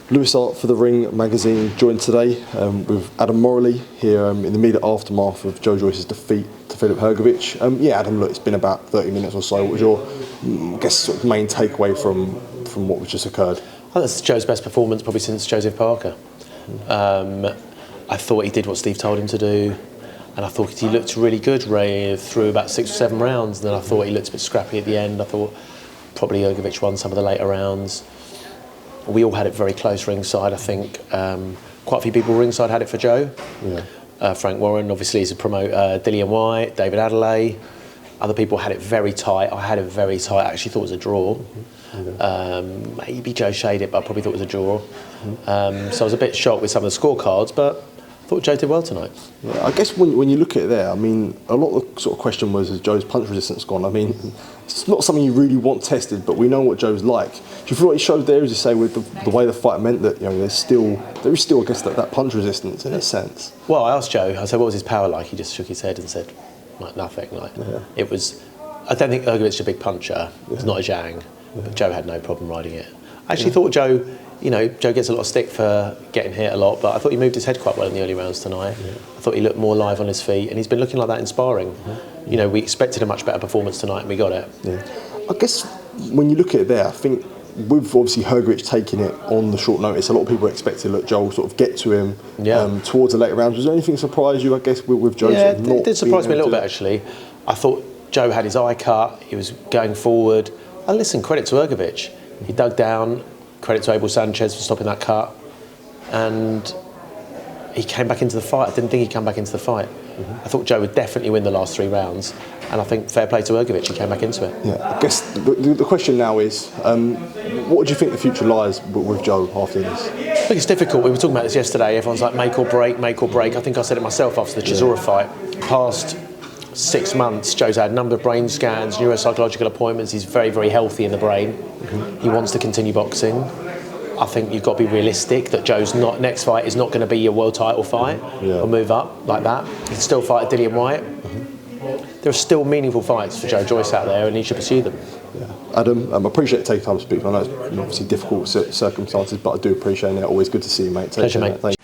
Lewis Hart for The Ring magazine, joined today with Adam Morralee here in the immediate aftermath of Joe Joyce's defeat to Filip Hrgovic. Yeah, Adam, look, it's been about 30 minutes or so. What was your, I guess, sort of main takeaway from what was just occurred? I think that's Joe's best performance probably since Joseph Parker. I thought he did what Steve told him to do, and I thought he looked really good through about 6 or 7 rounds. And then I thought he looked a bit scrappy at the end. I thought probably Hrgovic won some of the later rounds. We all had it very close ringside. I think quite a few people ringside had it for Joe. Yeah. Frank Warren, obviously, is a promoter. Dillian White, David Adelaide. Other people had it very tight. I had it very tight. I actually thought it was a draw. Maybe Joe shaded it, but I probably thought it was a draw. So I was a bit shocked with some of the scorecards, but I thought Joe did well tonight. Yeah, I guess when you look at it there, I mean, a lot of the sort of question was, has Joe's punch resistance gone? I mean, it's not something you really want tested, but we know what Joe's like. Do you feel like he showed there, as you say, with the way the fight meant that, you know, there is still, I guess, that punch resistance in a sense? Well, I asked Joe, I said, what was his power like? He just shook his head and said, like, nothing. It was, I don't think Hrgovic's a big puncher. It's not a Zhang, but Joe had no problem riding it. I actually thought Joe, you know, Joe gets a lot of stick for getting hit a lot, but I thought he moved his head quite well in the early rounds tonight. I thought he looked more live on his feet, and he's been looking like that in sparring. You know, we expected a much better performance tonight, and we got it. I guess when you look at it there, I think with obviously Hrgovic taking it on the short notice, a lot of people expected Joe sort of get to him towards the later rounds. Was there anything surprise you, I guess, with Joe? Yeah, it did surprise me a little bit, actually. I thought Joe had his eye cut, he was going forward. And listen, credit to Hrgovic. He dug down. Credit to Abel Sanchez for stopping that cut, and he came back into the fight. I didn't think he'd come back into the fight. I thought Joe would definitely win the last 3 rounds, and I think fair play to Hrgovic, he came back into it. Yeah, I guess the question now is, what do you think the future lies with Joe after this? I think it's difficult. We were talking about this yesterday. Everyone's like, make or break, make or break. I think I said it myself after the Chisora fight. Past 6 months, Joe's had a number of brain scans, neuropsychological appointments. He's very, very healthy in the brain. He wants to continue boxing. I think you've got to be realistic that Joe's next fight is not going to be your world title fight or move up like that. He can still fight Dillian White. There are still meaningful fights for Joe Joyce out there, and he should pursue them. Yeah. Adam, I appreciate taking time to speak. I know it's obviously difficult circumstances, but I do appreciate it. Always good to see you, mate. Pleasure, mate.